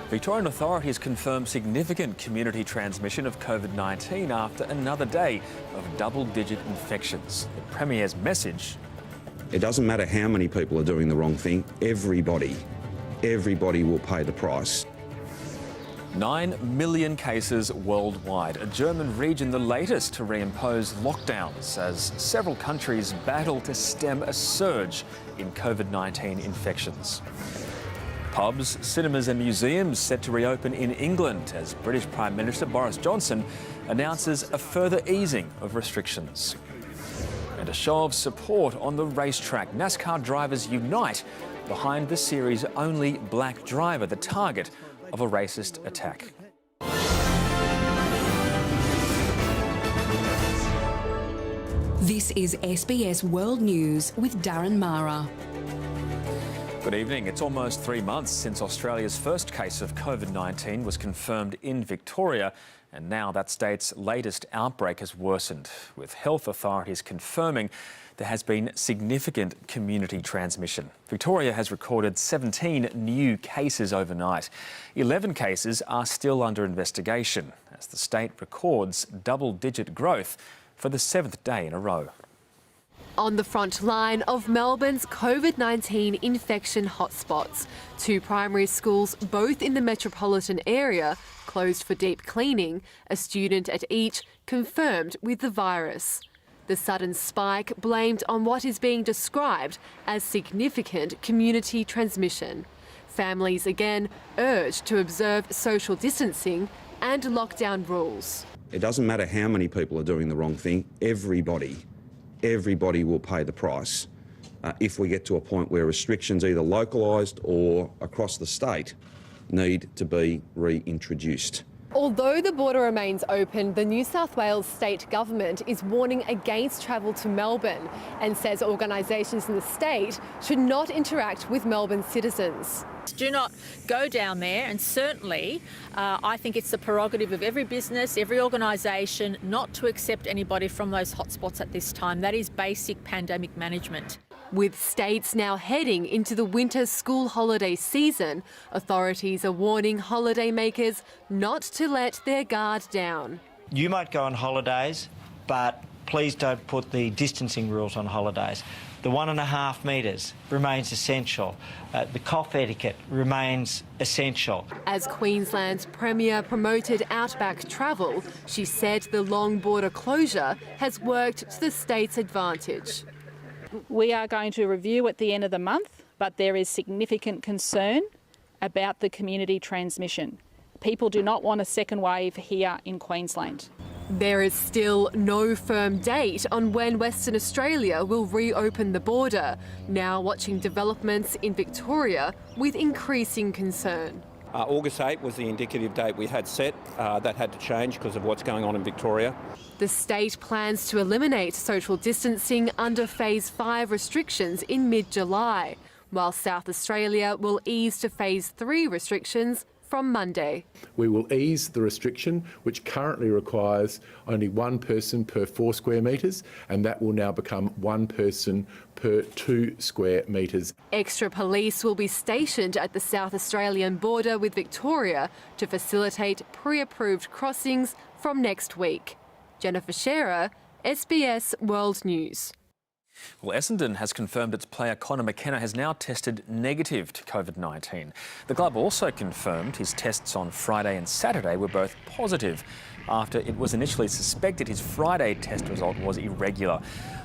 Victorian authorities confirmed significant community transmission of COVID-19 after another day of double-digit infections. The Premier's message: it doesn't matter how many people are doing the wrong thing, everybody will pay the price. 9 million cases worldwide. A German region the latest to reimpose lockdowns as several countries battle to stem a surge in COVID-19 infections. Pubs, cinemas and museums set to reopen in England as British Prime Minister Boris Johnson announces a further easing of restrictions. And a show of support on the racetrack. NASCAR drivers unite behind the series' only black driver, the target of a racist attack. This is SBS World News with Darren Mara. Good evening. It's almost 3 months since Australia's first case of COVID-19 was confirmed in Victoria, and now that state's latest outbreak has worsened, with health authorities confirming there has been significant community transmission. Victoria has recorded 17 new cases overnight. 11 cases are still under investigation as the state records double-digit growth for the 7th day in a row. On the front line of Melbourne's COVID-19 infection hotspots, 2 primary schools, both in the metropolitan area, closed for deep cleaning, a student at each confirmed with the virus. The sudden spike blamed on what is being described as significant community transmission. Families again urged to observe social distancing and lockdown rules. It doesn't matter how many people are doing the wrong thing, everybody will pay the price if we get to a point where restrictions, either localised or across the state, need to be reintroduced. Although the border remains open, the New South Wales state government is warning against travel to Melbourne and says organisations in the state should not interact with Melbourne citizens. Do not go down there, and certainly I think it's the prerogative of every business, every organisation not to accept anybody from those hotspots at this time. That is basic pandemic management. With states now heading into the winter school holiday season, authorities are warning holidaymakers not to let their guard down. You might go on holidays, but please don't put the distancing rules on holidays. The 1.5 metres remains essential. The cough etiquette remains essential. As Queensland's Premier promoted outback travel, she said the long border closure has worked to the state's advantage. We are going to review at the end of the month, but there is significant concern about the community transmission. People do not want a second wave here in Queensland. There is still no firm date on when Western Australia will reopen the border, now watching developments in Victoria with increasing concern. August 8 was the indicative date we had set. That had to change because of what's going on in Victoria. The state plans to eliminate social distancing under Phase 5 restrictions in mid-July, while South Australia will ease to Phase 3 restrictions from Monday. We will ease the restriction, which currently requires only 1 person per 4 square metres, and that will now become 1 person per 2 square metres. Extra police will be stationed at the South Australian border with Victoria to facilitate pre-approved crossings from next week. Jennifer Shearer, SBS World News. Well, Essendon has confirmed its player Conor McKenna has now tested negative to COVID-19. The club also confirmed his tests on Friday and Saturday were both positive after it was initially suspected his Friday test result was irregular.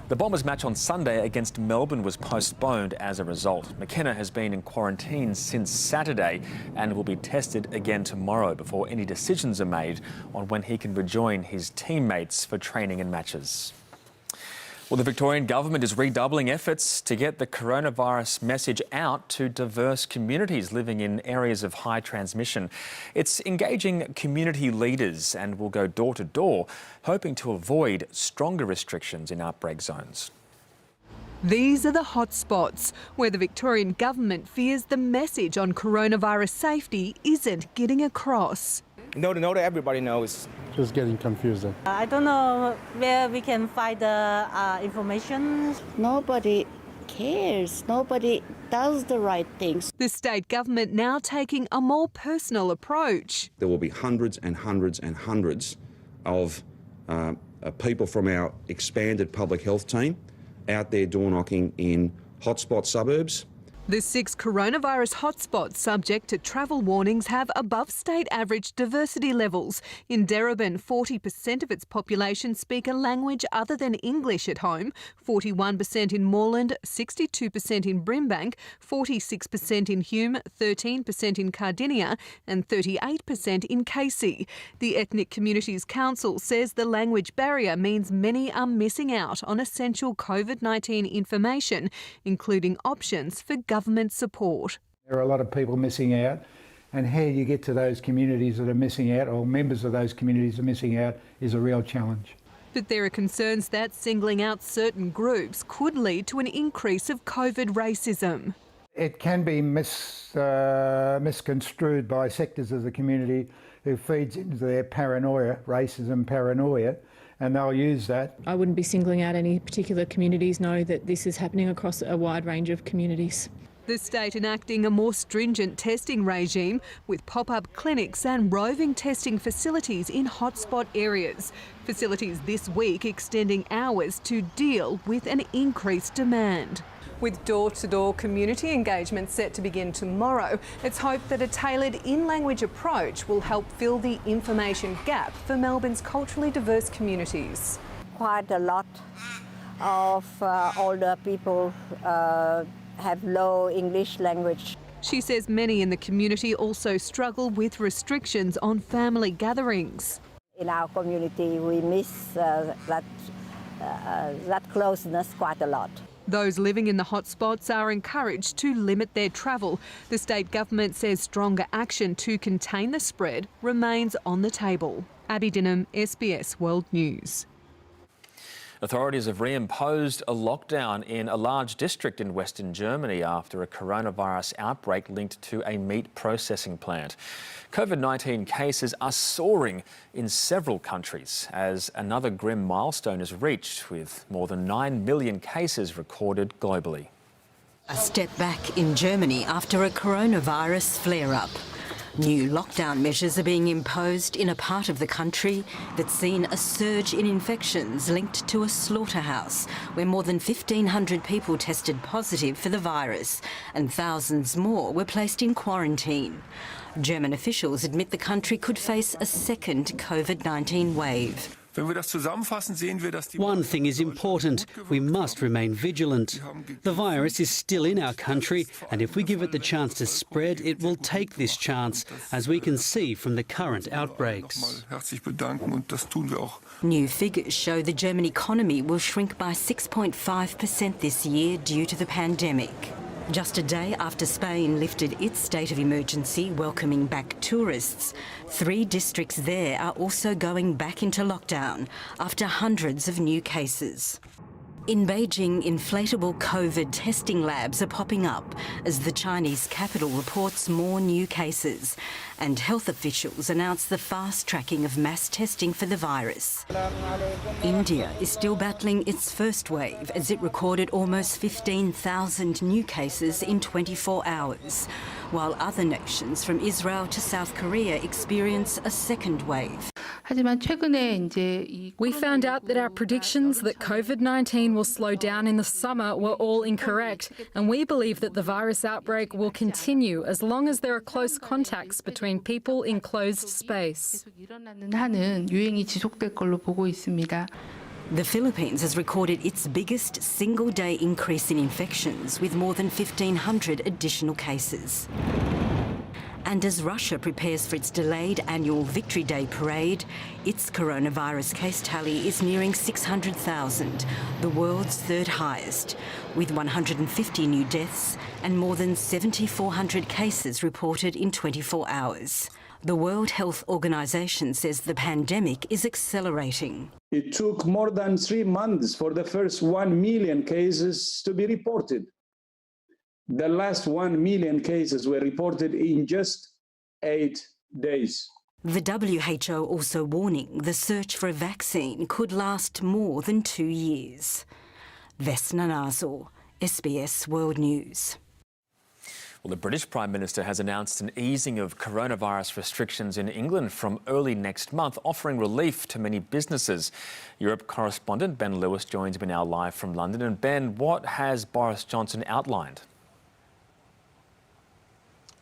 The Bombers match on Sunday against Melbourne was postponed as a result. McKenna has been in quarantine since Saturday and will be tested again tomorrow before any decisions are made on when he can rejoin his teammates for training and matches. Well, the Victorian government is redoubling efforts to get the coronavirus message out to diverse communities living in areas of high transmission. It's engaging community leaders and will go door to door, hoping to avoid stronger restrictions in outbreak zones. These are the hotspots where the Victorian government fears the message on coronavirus safety isn't getting across. No, everybody knows. Just getting confused. I don't know where we can find the information. Nobody cares. Nobody does the right things. The state government now taking a more personal approach. There will be hundreds and hundreds and hundreds of people from our expanded public health team out there door knocking in hotspot suburbs. The 6 coronavirus hotspots subject to travel warnings have above state average diversity levels. In Darren, 40% of its population speak a language other than English at home, 41% in Moreland, 62% in Brimbank, 46% in Hume, 13% in Cardinia and 38% in Casey. The Ethnic Communities Council says the language barrier means many are missing out on essential COVID-19 information, including options for government support. There are a lot of people missing out, and how you get to those communities that are missing out, or members of those communities are missing out, is a real challenge. But there are concerns that singling out certain groups could lead to an increase of COVID racism. It can be misconstrued by sectors of the community who feeds into their paranoia, racism paranoia, and they'll use that. I wouldn't be singling out any particular communities, know that this is happening across a wide range of communities. The state enacting a more stringent testing regime with pop-up clinics and roving testing facilities in hotspot areas. Facilities this week extending hours to deal with an increased demand. With door-to-door community engagement set to begin tomorrow, it's hoped that a tailored in-language approach will help fill the information gap for Melbourne's culturally diverse communities. Quite a lot of older people have low English language. She says many in the community also struggle with restrictions on family gatherings. In our community, we miss that closeness quite a lot. Those living in the hotspots are encouraged to limit their travel. The state government says stronger action to contain the spread remains on the table. Abby Dinham, SBS World News. Authorities have reimposed a lockdown in a large district in Western Germany after a coronavirus outbreak linked to a meat processing plant. COVID-19 cases are soaring in several countries as another grim milestone is reached, with more than 9 million cases recorded globally. A step back in Germany after a coronavirus flare-up. New lockdown measures are being imposed in a part of the country that's seen a surge in infections linked to a slaughterhouse where more than 1,500 people tested positive for the virus and thousands more were placed in quarantine. German officials admit the country could face a second COVID-19 wave. One thing is important. We must remain vigilant. The virus is still in our country, and if we give it the chance to spread, it will take this chance, as we can see from the current outbreaks. New figures show the German economy will shrink by 6.5% this year due to the pandemic. Just a day after Spain lifted its state of emergency, welcoming back tourists, 3 districts there are also going back into lockdown after hundreds of new cases. In Beijing, inflatable COVID testing labs are popping up as the Chinese capital reports more new cases, and health officials announce the fast-tracking of mass testing for the virus. India is still battling its first wave as it recorded almost 15,000 new cases in 24 hours, while other nations from Israel to South Korea experience a second wave. We found out that our predictions that COVID-19 will slow down in the summer were all incorrect, and we believe that the virus outbreak will continue as long as there are close contacts between people in closed space. The Philippines has recorded its biggest single-day increase in infections, with more than 1,500 additional cases. And as Russia prepares for its delayed annual Victory Day parade, its coronavirus case tally is nearing 600,000, the world's third highest, with 150 new deaths and more than 7,400 cases reported in 24 hours. The World Health Organization says the pandemic is accelerating. It took more than 3 months for the first 1 million cases to be reported. The last 1 million cases were reported in just 8 days. The WHO also warning the search for a vaccine could last more than 2 years. Vesna Nazor, SBS World News. Well, the British Prime Minister has announced an easing of coronavirus restrictions in England from early next month, offering relief to many businesses. Europe correspondent Ben Lewis joins me now live from London. And Ben, what has Boris Johnson outlined?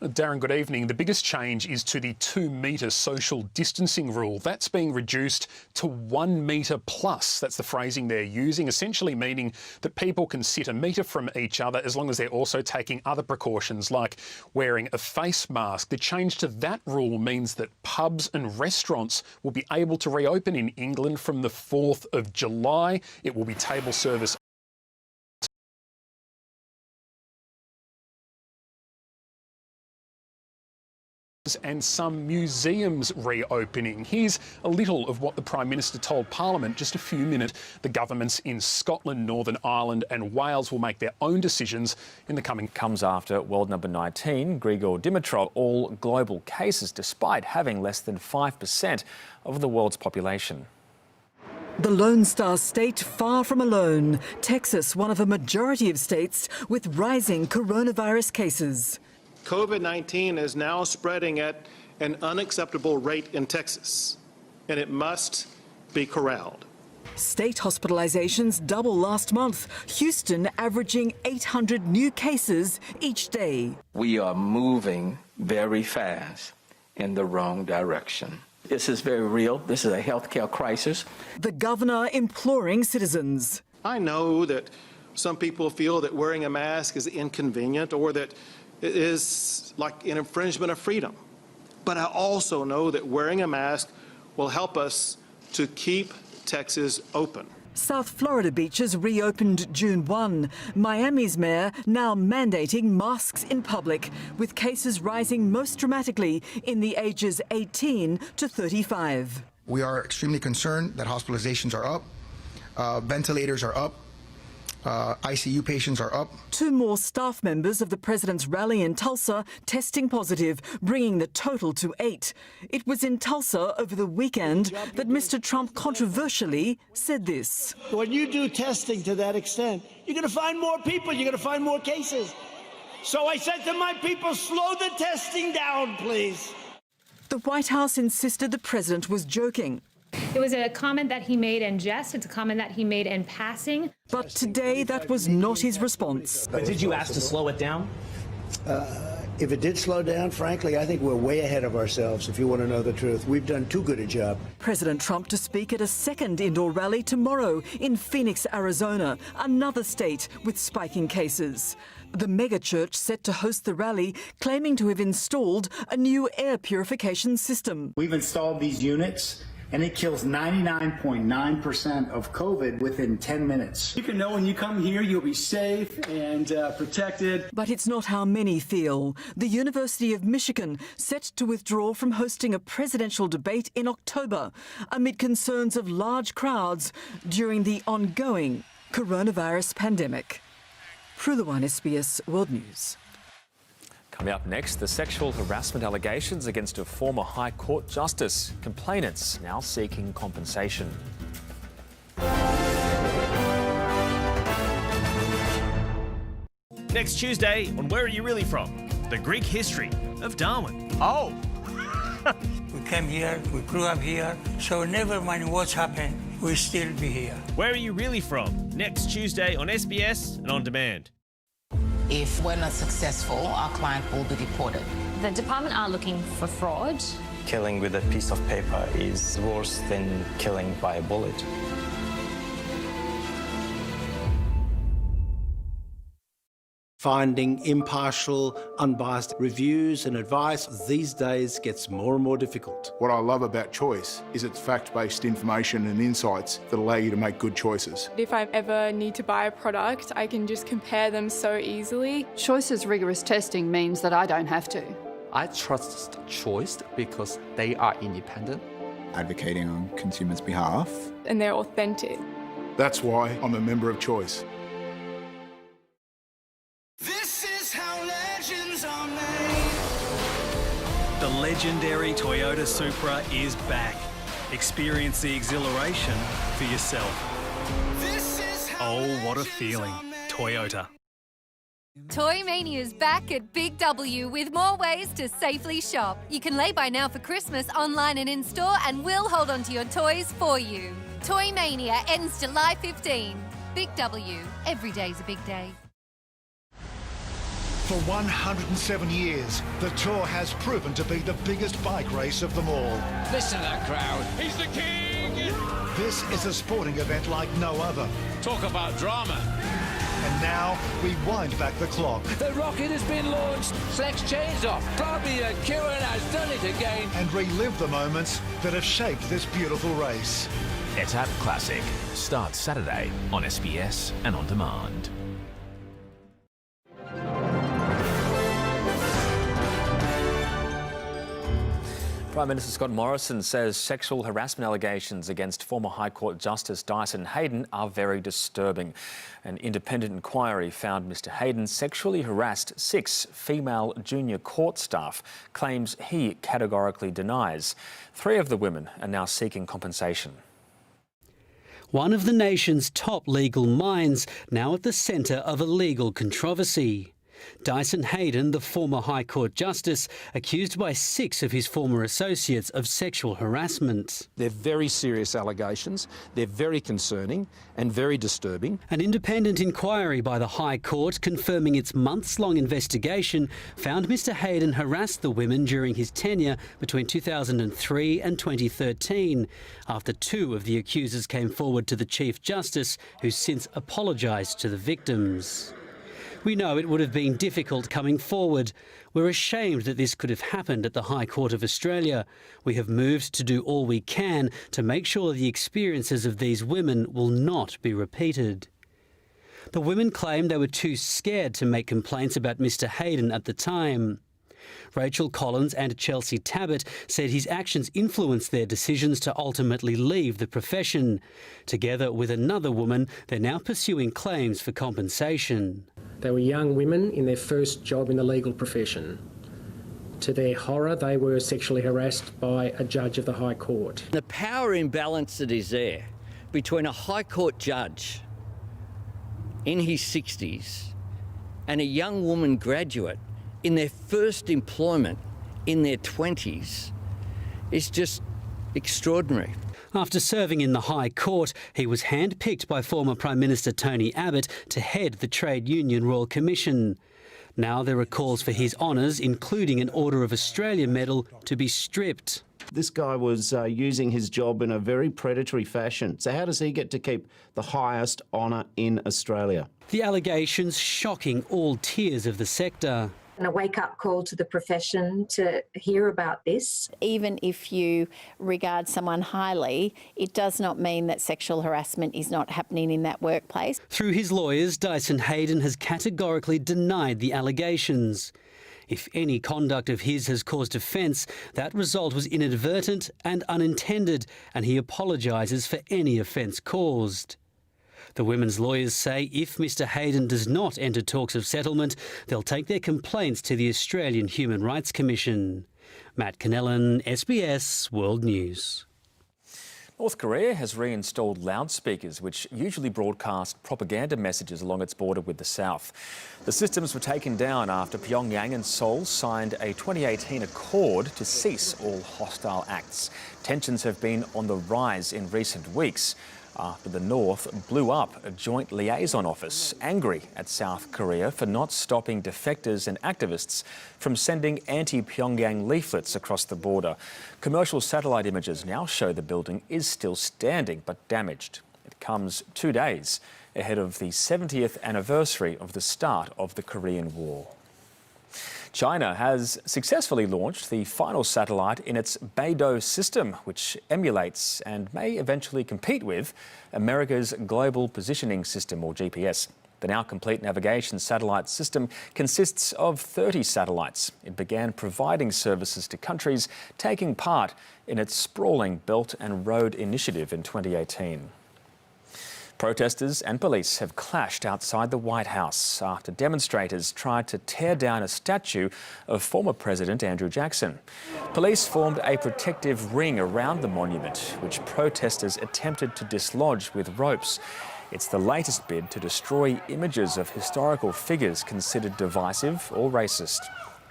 Darren, good evening. The biggest change is to the 2-metre social distancing rule. That's being reduced to 1 metre plus. That's the phrasing they're using, essentially meaning that people can sit a metre from each other as long as they're also taking other precautions like wearing a face mask. The change to that rule means that pubs and restaurants will be able to reopen in England from the 4th of July. It will be table service and some museums reopening. Here's a little of what the Prime Minister told Parliament just a few minutes. The governments in Scotland, Northern Ireland and Wales will make their own decisions in the coming... Comes after world number 19, Grigor Dimitrov, all global cases, despite having less than 5% of the world's population. The Lone Star State far from alone. Texas, one of a majority of states with rising coronavirus cases. COVID-19 is now spreading at an unacceptable rate in Texas, and it must be corralled. State hospitalizations double last month. Houston averaging 800 new cases each day. We are moving very fast in the wrong direction. This is very real. This is a healthcare crisis. The governor imploring citizens. I know that some people feel that wearing a mask is inconvenient or that it is like an infringement of freedom. But I also know that wearing a mask will help us to keep Texas open. South Florida beaches reopened June 1. Miami's mayor now mandating masks in public, with cases rising most dramatically in the ages 18 to 35. We are extremely concerned that hospitalizations are up, ventilators are up, ICU patients are up. 2 more staff members of the president's rally in Tulsa testing positive, bringing the total to 8. It was in Tulsa over the weekend that Mr. Trump controversially said this. When you do testing to that extent, you're going to find more people, you're going to find more cases. So I said to my people, slow the testing down, please. The White House insisted the president was joking. It was a comment that he made in jest. It's a comment that he made in passing. But today, that was not his response. But did you ask to slow it down? If it did slow down, frankly, I think we're way ahead of ourselves, if you want to know the truth. We've done too good a job. President Trump to speak at a second indoor rally tomorrow in Phoenix, Arizona, another state with spiking cases. The megachurch set to host the rally, claiming to have installed a new air purification system. We've installed these units, and it kills 99.9% of COVID within 10 minutes. You can know when you come here you'll be safe and protected. But it's not how many feel. The University of Michigan set to withdraw from hosting a presidential debate in October amid concerns of large crowds during the ongoing coronavirus pandemic. Prulawan, SBS World News. Coming up next, the sexual harassment allegations against a former High Court justice. Complainants now seeking compensation. Next Tuesday on Where Are You Really From? The Greek history of Darwin. Oh! We came here, we grew up here, so never mind what's happened, we'll still be here. Where Are You Really From? Next Tuesday on SBS and on demand. If we're not successful, our client will be deported. The department are looking for fraud. Killing with a piece of paper is worse than killing by a bullet. Finding impartial, unbiased reviews and advice these days gets more and more difficult. What I love about Choice is its fact-based information and insights that allow you to make good choices. If I ever need to buy a product, I can just compare them so easily. Choice's rigorous testing means that I don't have to. I trust Choice because they are independent. Advocating on consumers' behalf. And they're authentic. That's why I'm a member of Choice. The legendary Toyota Supra is back. Experience the exhilaration for yourself. Oh, what a feeling. Toyota. Toy Mania's back at Big W with more ways to safely shop. You can lay by now for Christmas online and in-store, and we'll hold on to your toys for you. Toy Mania ends July 15. Big W. Every day's a big day. For 107 years, the Tour has proven to be the biggest bike race of them all. Listen to that crowd. He's the king! This is a sporting event like no other. Talk about drama. And now we wind back the clock. The rocket has been launched. Flex chains off. Bobby Kieran has done it again. And relive the moments that have shaped this beautiful race. Etap Classic starts Saturday on SBS and on demand. Prime Minister Scott Morrison says sexual harassment allegations against former High Court Justice Dyson Heydon are very disturbing. An independent inquiry found Mr Heydon sexually harassed 6 female junior court staff, claims he categorically denies. 3 of the women are now seeking compensation. One of the nation's top legal minds, now at the centre of a legal controversy. Dyson Heydon, the former High Court Justice, accused by 6 of his former associates of sexual harassment. They're very serious allegations, they're very concerning and very disturbing. An independent inquiry by the High Court confirming its months-long investigation found Mr Heydon harassed the women during his tenure between 2003 and 2013, after 2 of the accusers came forward to the Chief Justice, who since apologised to the victims. We know it would have been difficult coming forward. We're ashamed that this could have happened at the High Court of Australia. We have moved to do all we can to make sure the experiences of these women will not be repeated. The women claimed they were too scared to make complaints about Mr Heydon at the time. Rachel Collins and Chelsea Tabbott said his actions influenced their decisions to ultimately leave the profession. Together with another woman, they're now pursuing claims for compensation. They were young women in their first job in the legal profession. To their horror, they were sexually harassed by a judge of the High Court. The power imbalance that is there between a High Court judge in his 60s and a young woman graduate in their first employment in their 20s is just extraordinary. After serving in the High Court, he was handpicked by former Prime Minister Tony Abbott to head the Trade Union Royal Commission. Now there are calls for his honours, including an Order of Australia medal, to be stripped. This guy was using his job in a very predatory fashion. So how does he get to keep the highest honour in Australia? The allegations shocking all tiers of the sector. And a wake-up call to the profession to hear about this. Even if you regard someone highly, it does not mean that sexual harassment is not happening in that workplace. Through his lawyers, Dyson Heydon has categorically denied the allegations. If any conduct of his has caused offence, that result was inadvertent and unintended, and he apologises for any offence caused. The women's lawyers say if Mr Heydon does not enter talks of settlement, they'll take their complaints to the Australian Human Rights Commission. Matt Cannellan, SBS World News. North Korea has reinstalled loudspeakers which usually broadcast propaganda messages along its border with the south. The systems were taken down after Pyongyang and Seoul signed a 2018 accord to cease all hostile acts. Tensions have been on the rise in recent weeks after the North blew up a joint liaison office, angry at South Korea for not stopping defectors and activists from sending anti-Pyongyang leaflets across the border. Commercial satellite images now show the building is still standing but damaged. It comes 2 days ahead of the 70th anniversary of the start of the Korean War. China has successfully launched the final satellite in its Beidou system, which emulates and may eventually compete with America's Global Positioning System, or GPS. The now complete navigation satellite system consists of 30 satellites. It began providing services to countries taking part in its sprawling Belt and Road Initiative in 2018. Protesters and police have clashed outside the White House after demonstrators tried to tear down a statue of former President Andrew Jackson. Police formed a protective ring around the monument, which protesters attempted to dislodge with ropes. It's the latest bid to destroy images of historical figures considered divisive or racist.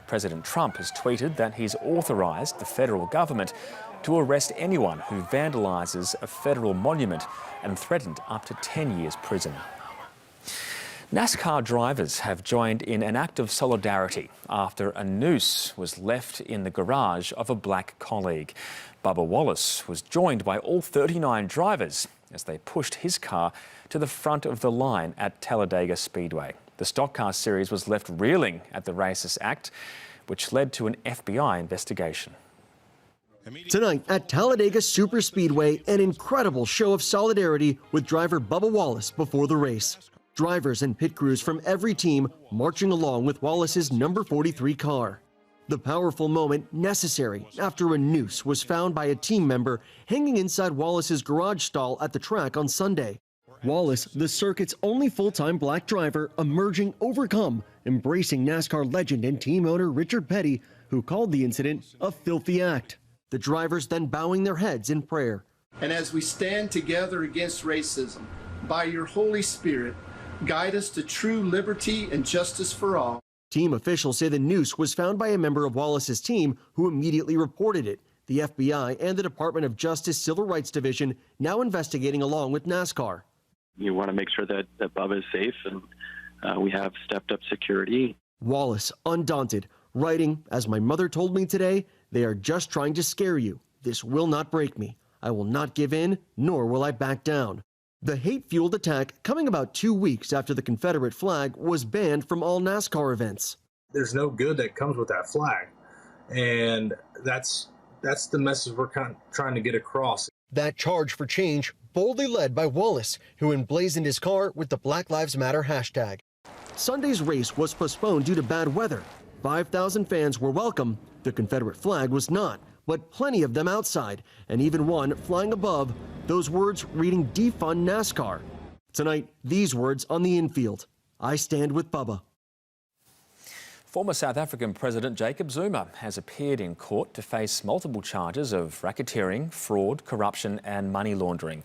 President Trump has tweeted that he's authorised the federal government to arrest anyone who vandalises a federal monument and threatened up to 10 years prison. NASCAR drivers have joined in an act of solidarity after a noose was left in the garage of a black colleague. Bubba Wallace was joined by all 39 drivers as they pushed his car to the front of the line at Talladega Speedway. The stock car series was left reeling at the racist act, which led to an FBI investigation. Tonight at Talladega Superspeedway, an incredible show of solidarity with driver Bubba Wallace before the race. Drivers and pit crews from every team marching along with Wallace's number 43 car. The powerful moment necessary after a noose was found by a team member hanging inside Wallace's garage stall at the track on Sunday. Wallace, the circuit's only full-time black driver, emerging overcome, embracing NASCAR legend and team owner Richard Petty, who called the incident a filthy act. The drivers then bowing their heads in prayer. And as we stand together against racism, by your Holy Spirit, guide us to true liberty and justice for all. Team officials say the noose was found by a member of Wallace's team who immediately reported it. The FBI and the Department of Justice Civil Rights Division now investigating along with NASCAR. You want to make sure that Bubba is safe, and we have stepped up security. Wallace, undaunted, writing, "As my mother told me today, they are just trying to scare you. This will not break me. I will not give in, nor will I back down." The hate-fueled attack coming about 2 weeks after the Confederate flag was banned from all NASCAR events. There's no good that comes with that flag, and that's the message we're kind of trying to get across. That charge for change boldly led by Wallace, who emblazoned his car with the Black Lives Matter hashtag. Sunday's race was postponed due to bad weather. 5,000 fans were welcome. The Confederate flag was not, but plenty of them outside, and even one flying above, those words reading "Defund NASCAR." Tonight, these words on the infield: "I stand with Bubba." Former South African President Jacob Zuma has appeared in court to face multiple charges of racketeering, fraud, corruption and money laundering.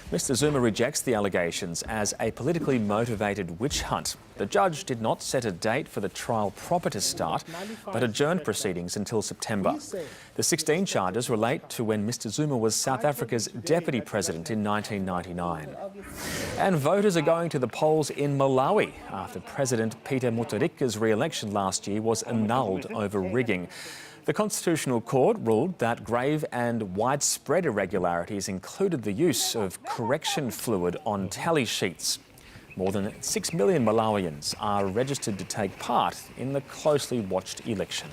Mr Zuma rejects the allegations as a politically motivated witch hunt. The judge did not set a date for the trial proper to start, but adjourned proceedings until September. The 16 charges relate to when Mr Zuma was South Africa's deputy president in 1999. And voters are going to the polls in Malawi after President Peter Mutharika's re-election last year was annulled over rigging. The Constitutional Court ruled that grave and widespread irregularities included the use of correction fluid on tally sheets. More than 6 million Malawians are registered to take part in the closely watched election.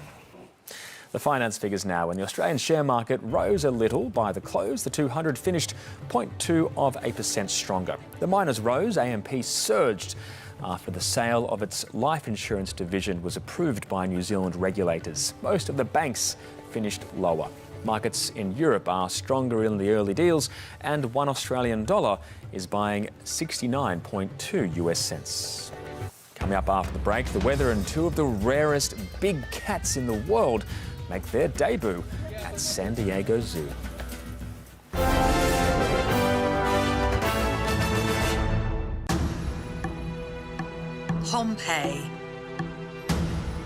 The finance figures now, and the Australian share market rose a little by the close. The 200 finished 0.2% stronger. The miners rose, AMP surged after the sale of its life insurance division was approved by New Zealand regulators. Most of the banks finished lower. Markets in Europe are stronger in the early deals, and one Australian dollar is buying 69.2 US cents. Coming up after the break, the weather and two of the rarest big cats in the world make their debut at San Diego Zoo. Pompeii.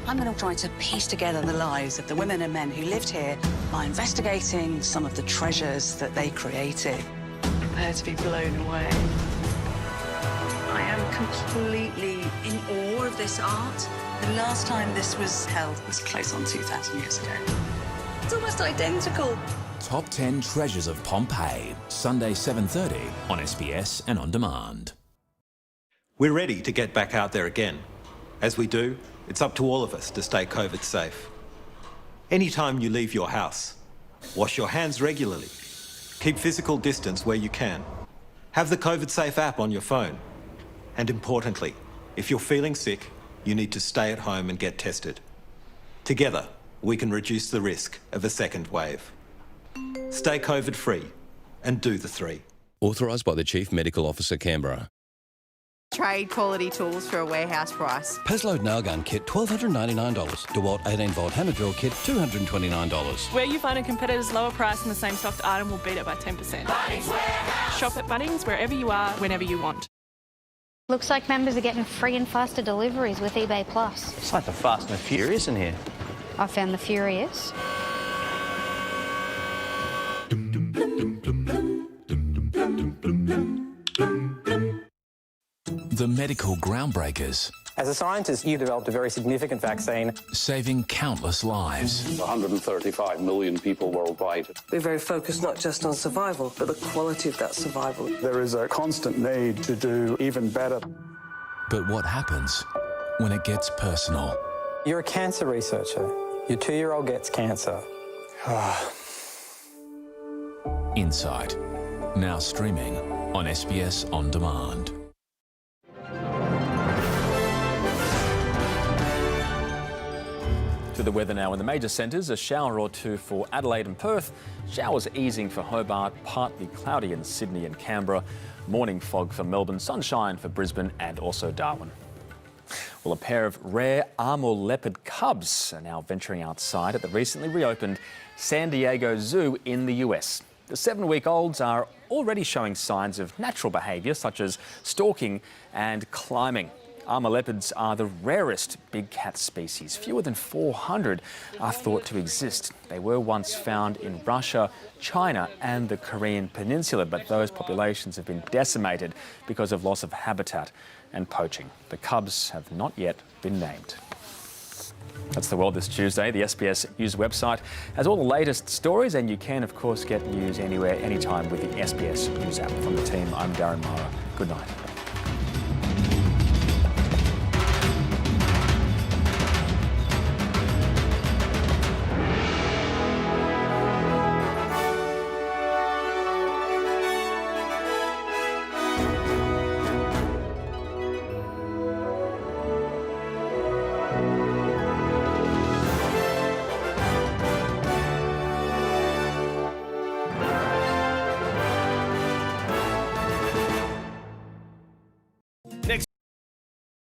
I'm going to try to piece together the lives of the women and men who lived here by investigating some of the treasures that they created. Prepare to be blown away. I am completely in awe of this art. The last time this was held was close on 2,000 years ago. It's almost identical. Top 10 Treasures of Pompeii, Sunday 7:30 on SBS and on demand. We're ready to get back out there again. As we do, it's up to all of us to stay COVID safe. Anytime you leave your house, wash your hands regularly. Keep physical distance where you can. Have the COVID Safe app on your phone. And importantly, if you're feeling sick, you need to stay at home and get tested. Together, we can reduce the risk of a second wave. Stay COVID-free and do the 3. Authorised by the Chief Medical Officer, Canberra. Trade quality tools for a warehouse price. Pesload nail gun kit, $1,299. DeWalt 18-volt hammer drill kit, $229. Where you find a competitor's lower price and the same stocked item will beat it by 10%. Shop at Bunnings wherever you are, whenever you want. Looks like members are getting free and faster deliveries with eBay Plus. It's like the Fast and the Furious in here. I found the Furious. The medical groundbreakers. As a scientist, you developed a very significant vaccine. Saving countless lives. 135 million people worldwide. We're very focused not just on survival, but the quality of that survival. There is a constant need to do even better. But what happens when it gets personal? You're a cancer researcher. Your 2-year-old gets cancer. Insight. Now streaming on SBS On Demand. To the weather now in the major centres, a shower or two for Adelaide and Perth, showers easing for Hobart, partly cloudy in Sydney and Canberra, morning fog for Melbourne, sunshine for Brisbane and also Darwin. Well, a pair of rare Amur leopard cubs are now venturing outside at the recently reopened San Diego Zoo in the US. The 7-week-olds are already showing signs of natural behaviour such as stalking and climbing. Amur leopards are the rarest big cat species. Fewer than 400 are thought to exist. They were once found in Russia, China and the Korean Peninsula, but those populations have been decimated because of loss of habitat and poaching. The cubs have not yet been named. That's the world this Tuesday. The SBS News website has all the latest stories, and you can, of course, get news anywhere, anytime with the SBS News app. From the team, I'm Darren. Good night.